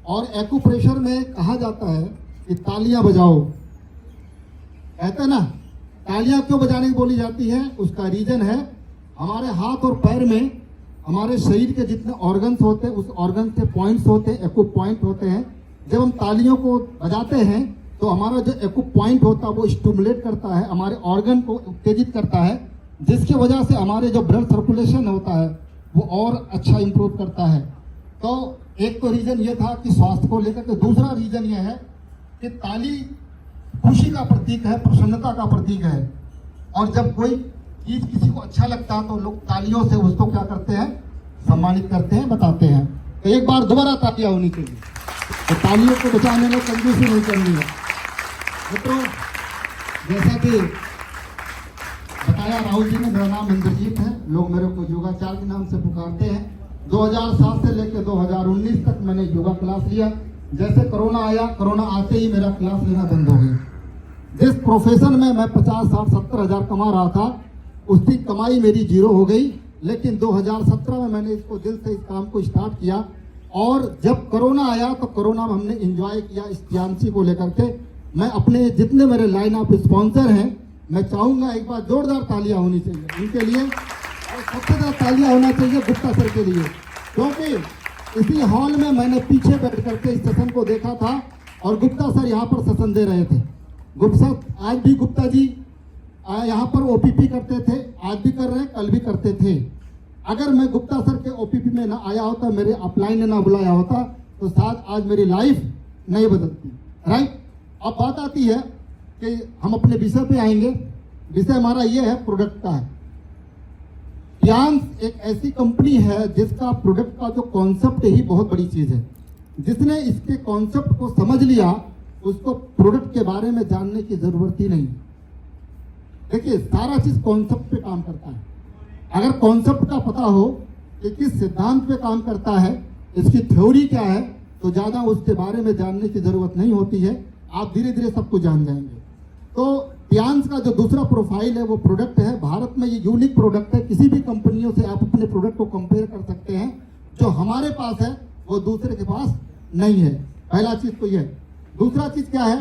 और एक्यूप्रेशर में कहा जाता है कि तालियां बजाओ, कहते हैं ना, तालियां क्यों बजाने की बोली जाती है? उसका रीजन है हमारे हाथ और पैर में हमारे शरीर के जितने ऑर्गन्स होते हैं उस ऑर्गन से पॉइंट्स होते हैं, एक्यू पॉइंट होते हैं। जब हम तालियों को बजाते हैं तो हमारा जो एक्यू पॉइंट होता है वो स्टिमुलेट करता है, हमारे ऑर्गन को उत्तेजित करता है, जिसकी वजह से हमारे जो ब्लड सर्कुलेशन होता है वो और अच्छा इंप्रूव करता है। तो एक तो रीजन ये था कि स्वास्थ्य को लेकर के, दूसरा रीजन ये है कि ताली खुशी का प्रतीक है, प्रसन्नता का प्रतीक है। और जब कोई चीज किसी को अच्छा लगता है तो लोग तालियों से उसको क्या करते हैं? सम्मानित करते हैं, बताते हैं। तो एक बार दोबारा तालियां होनी चाहिए। तो तालियों को बचाने में कंजूसी नहीं करनी है मित्रों। जैसा कि बताया राहुल जी ने, मेरा नाम इंद्रजीत है, लोग मेरे को योगाचार्य के नाम से पुकारते हैं। 2007 से लेकर 2019 तक मैंने योगा क्लास लिया। जैसे कोरोना आया, कोरोना आते ही मेरा क्लास लेना बंद हो गया। जिस प्रोफेशन में मैं 50, 60, 70 हजार कमा रहा था उसकी कमाई मेरी जीरो हो गई। लेकिन 2017 में मैंने इसको दिल से इस काम को स्टार्ट किया और जब कोरोना आया तो कोरोना में हमने एंजॉय किया इस टीएमसी को लेकर के। मैं अपने जितने मेरे लाइन ऑफ स्पॉन्सर हैं, मैं चाहूंगा एक बार जोरदार तालियां होनी चाहिए उनके लिए, और सबसे ज्यादा तालियां होना चाहिए गुप्ता सर के लिए, क्योंकि इसी हॉल में मैंने पीछे बैठ करके इस सेशन को देखा था और गुप्ता सर यहाँ पर सेशन दे रहे थे। गुप्ता आज भी गुप्ता जी यहाँ पर ओपीपी करते थे, आज भी कर रहे हैं, कल भी करते थे। अगर मैं गुप्ता सर के ओपीपी में ना आया होता, मेरे अपलाइन ने ना बुलाया होता तो शायद आज मेरी लाइफ नहीं बदलती। राइट। अब बात आती है कि हम अपने विषय पे आएंगे। विषय हमारा ये है, प्रोडक्ट का है। टियांस एक ऐसी कंपनी है जिसका प्रोडक्ट का जो कॉन्सेप्ट ही बहुत बड़ी चीज है। जिसने इसके कॉन्सेप्ट को समझ लिया उसको प्रोडक्ट के बारे में जानने की जरूरत ही नहीं। देखिए, सारा चीज कॉन्सेप्ट पे काम करता है। अगर कॉन्सेप्ट का पता हो कि किस सिद्धांत पे काम करता है, इसकी थ्योरी क्या है, तो ज्यादा उसके बारे में जानने की जरूरत नहीं होती है। आप धीरे धीरे सब कुछ जान जाएंगे। तो टियांस का जो दूसरा प्रोफाइल है वो प्रोडक्ट है। भारत में ये यूनिक प्रोडक्ट है। किसी भी कंपनियों से आप अपने प्रोडक्ट को कंपेयर कर सकते हैं। जो हमारे पास है वो दूसरे के पास नहीं है। पहला चीज तो ये। दूसरा चीज क्या है?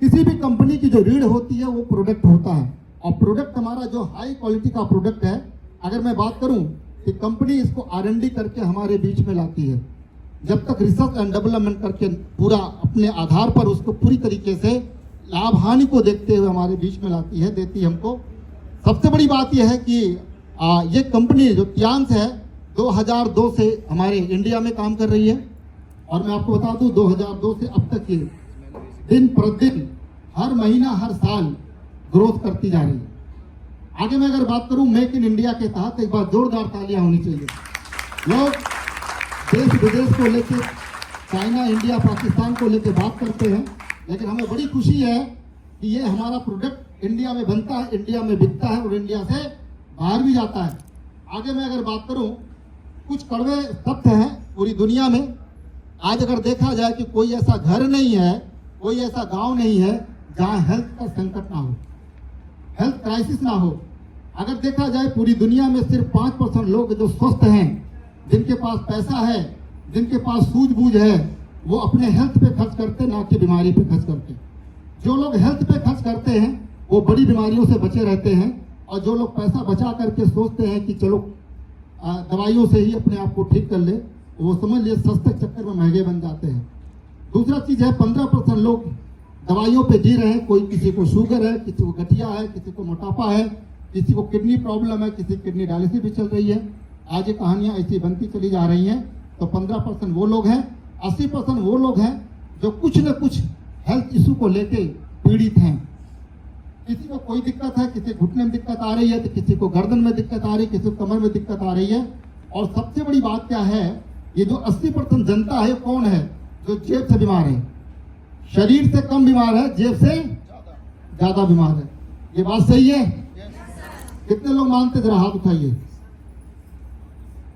किसी भी कंपनी की जो रीढ़ होती है वो प्रोडक्ट होता है, और प्रोडक्ट हमारा जो हाई क्वालिटी का प्रोडक्ट है। अगर मैं बात करूं कि कंपनी इसको R&D करके हमारे बीच में लाती है, जब तक रिसर्च एंड डेवलपमेंट करके पूरा अपने आधार पर उसको पूरी तरीके से लाभ हानि को देखते हुए हमारे बीच में लाती है, देती है हमको। सबसे बड़ी बात यह है कि ये कंपनी जो टियांस है 2002 से हमारे इंडिया में काम कर रही है। और मैं आपको बता दूं 2002 से अब तक ये दिन प्रतिदिन, हर महीना, हर साल ग्रोथ करती जा रही है। आगे मैं अगर बात करूं मेक इन इंडिया के तहत, एक बार जोरदार तालियां होनी चाहिए। लोग देश विदेश को लेकर, चाइना, इंडिया, पाकिस्तान को लेकर बात करते हैं, लेकिन हमें बड़ी खुशी है कि ये हमारा प्रोडक्ट इंडिया में बनता है, इंडिया में बिकता है और इंडिया से बाहर भी जाता है। आगे मैं अगर बात करूं, कुछ कड़वे तथ्य हैं पूरी दुनिया में। आज अगर देखा जाए कि कोई ऐसा घर नहीं है, कोई ऐसा गांव नहीं है जहां हेल्थ का संकट ना हो, हेल्थ क्राइसिस ना हो। अगर देखा जाए पूरी दुनिया में सिर्फ 5% लोग जो स्वस्थ हैं, जिनके पास पैसा है, जिनके पास सूझबूझ है, वो अपने हेल्थ पे खर्च करते, ना कि बीमारी पे खर्च करते। जो लोग हेल्थ पे खर्च करते हैं वो बड़ी बीमारियों से बचे रहते हैं, और जो लोग पैसा बचा करके सोचते हैं कि चलो दवाइयों से ही अपने आप को ठीक कर ले, वो समझ लिए सस्ते चक्कर में महंगे बन जाते हैं। दूसरा चीज है 15% लोग दवाइयों पे जी रहे हैं। कोई, किसी को शुगर है, किसी को गठिया है, किसी को मोटापा है, किसी को किडनी प्रॉब्लम है, किसी किडनी डायलिसिस भी चल रही है। आज ये कहानियां ऐसी बनती चली जा रही हैं। तो 15% वो लोग हैं। 80% वो लोग हैं जो कुछ न कुछ हेल्थ इशू को लेके पीड़ित हैं। किसी को कोई दिक्कत है, किसी घुटने में दिक्कत आ रही है, तो किसी को गर्दन में दिक्कत आ रही है, किसी को कमर में दिक्कत आ रही है। और सबसे बड़ी बात क्या है, ये जो 80% जनता है कौन है? जो जेब से बीमार है। शरीर से कम बीमार है, जेब से ज्यादा बीमार है। ये बात सही है? कितने लोग मानते? जरा हाथ उठाइए।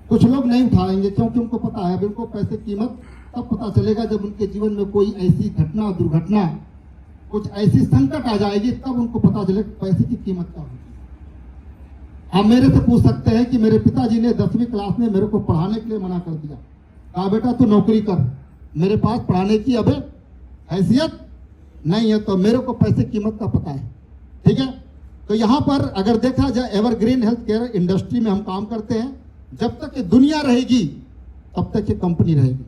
कुछ लोग नहीं उठाएंगे क्योंकि उनको पता है, उनको पैसे की कीमत तब पता चलेगा जब उनके जीवन में कोई ऐसी घटना, दुर्घटना, कुछ ऐसी संकट आ जाएगी, तब उनको पता चलेगा पैसे की कीमत क्या होगी। आप मेरे से पूछ सकते हैं कि मेरे पिताजी ने 10वीं क्लास में मेरे को पढ़ाने के लिए मना कर दिया, कहा बेटा तू नौकरी कर, मेरे पास पढ़ाने की अब हैसियत नहीं है, तो मेरे को पैसे कीमत का पता है। ठीक है, तो यहाँ पर अगर देखा जाए एवरग्रीन हेल्थ केयर इंडस्ट्री में हम काम करते हैं। जब तक ये दुनिया रहेगी तब तक ये कंपनी रहेगी,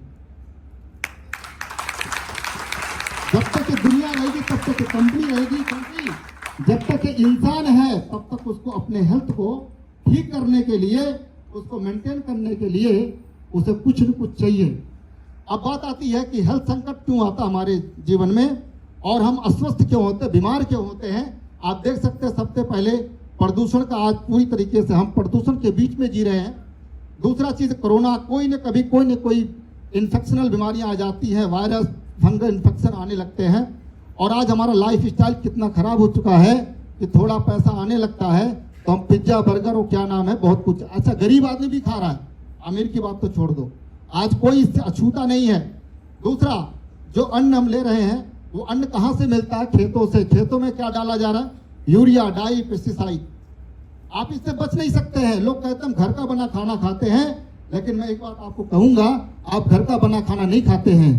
जब तक ये दुनिया रहेगी तब तक ये कंपनी रहेगी, क्योंकि जब तक ये इंसान है तब तक उसको अपने हेल्थ को ठीक करने के लिए, उसको मेंटेन करने के लिए उसे कुछ न कुछ चाहिए। अब बात आती है कि हेल्थ संकट क्यों आता हमारे जीवन में और हम अस्वस्थ क्यों होते, बीमार क्यों होते हैं। आप देख सकते हैं सबसे पहले प्रदूषण का, आज पूरी तरीके से हम प्रदूषण के बीच में जी रहे हैं। दूसरा चीज कोरोना, कोई न कोई इन्फेक्शनल बीमारियां आ जाती हैं, वायरस फंगल इन्फेक्शन आने लगते हैं। और आज हमारा लाइफ स्टाइल कितना खराब हो चुका है कि थोड़ा पैसा आने लगता है तो हम पिज्जा बर्गर और क्या नाम है बहुत कुछ, अच्छा गरीब आदमी भी खा रहा है, अमीर की बात तो छोड़ दो, आज कोई इससे अछूता नहीं है। दूसरा, जो अन्न हम ले रहे हैं वो अन्न कहाँ से मिलता है? खेतों से। खेतों में क्या डाला जा रहा है? यूरिया, डाई, पेस्टिसाइड। आप इससे बच नहीं सकते हैं। लोग कहते हैं हम घर का बना खाना खाते हैं, लेकिन मैं एक बात आपको कहूंगा, आप घर का बना खाना नहीं खाते हैं।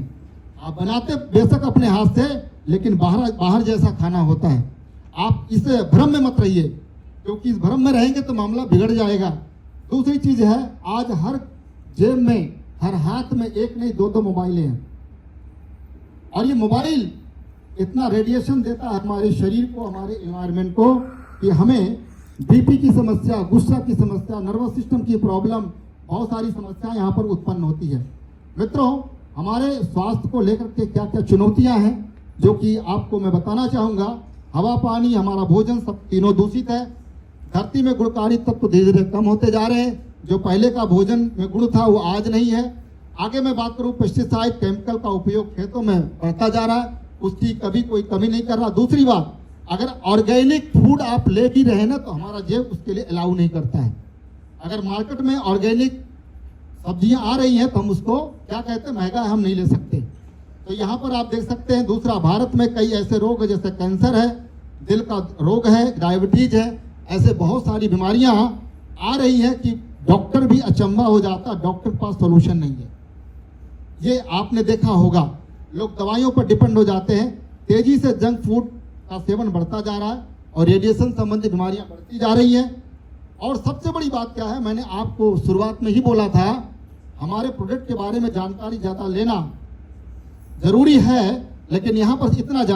आप बनाते बेशक अपने हाथ से, लेकिन बाहर जैसा खाना होता है। आप इस भ्रम में मत रहिए, क्योंकि इस भ्रम में रहेंगे तो मामला बिगड़ जाएगा। दूसरी चीज है, आज हर जेब में, हर हाथ में एक नहीं दो मोबाइलें हैं, और ये मोबाइल इतना रेडिएशन देता है हमारे शरीर को, हमारे एनवायरनमेंट को, कि हमें बीपी की समस्या, गुस्सा की समस्या, नर्वस सिस्टम की प्रॉब्लम, बहुत सारी समस्याएं यहाँ पर उत्पन्न होती है। मित्रों, हमारे स्वास्थ्य को लेकर के क्या क्या चुनौतियां हैं जो कि आपको मैं बताना चाहूँगा। हवा, पानी, हमारा भोजन, सब तीनों दूषित है। धरती में गुणकारी तत्व धीरे धीरे कम होते जा रहे हैं। जो पहले का भोजन में गुण था वो आज नहीं है। आगे मैं बात करूँ, पेस्टिसाइड, केमिकल का उपयोग खेतों में बढ़ता जा रहा है, उसकी कभी कोई कमी नहीं कर रहा। दूसरी बात, अगर ऑर्गेनिक फूड आप ले भी रहे ना तो हमारा जेब उसके लिए अलाउ नहीं करता है। अगर मार्केट में ऑर्गेनिक सब्जियां आ रही हैं तो हम उसको क्या कहते हैं, महंगा है, हम नहीं ले सकते। तो यहाँ पर आप देख सकते हैं। दूसरा, भारत में कई ऐसे रोग है, जैसे कैंसर है, दिल का रोग है, डायबिटीज है, ऐसे बहुत सारी बीमारियां आ रही हैं कि डॉक्टर भी अचंभा हो जाता, डॉक्टर के पास सोल्यूशन नहीं है। ये आपने देखा होगा, लोग दवाइयों पर डिपेंड हो जाते हैं। तेजी से जंक फूड का सेवन बढ़ता जा रहा है और रेडिएशन संबंधी बीमारियां बढ़ती जा रही हैं। और सबसे बड़ी बात क्या है, मैंने आपको शुरुआत में ही बोला था, हमारे प्रोडक्ट के बारे में जानकारी ज़्यादा लेना जरूरी है, लेकिन यहाँ पर इतना जान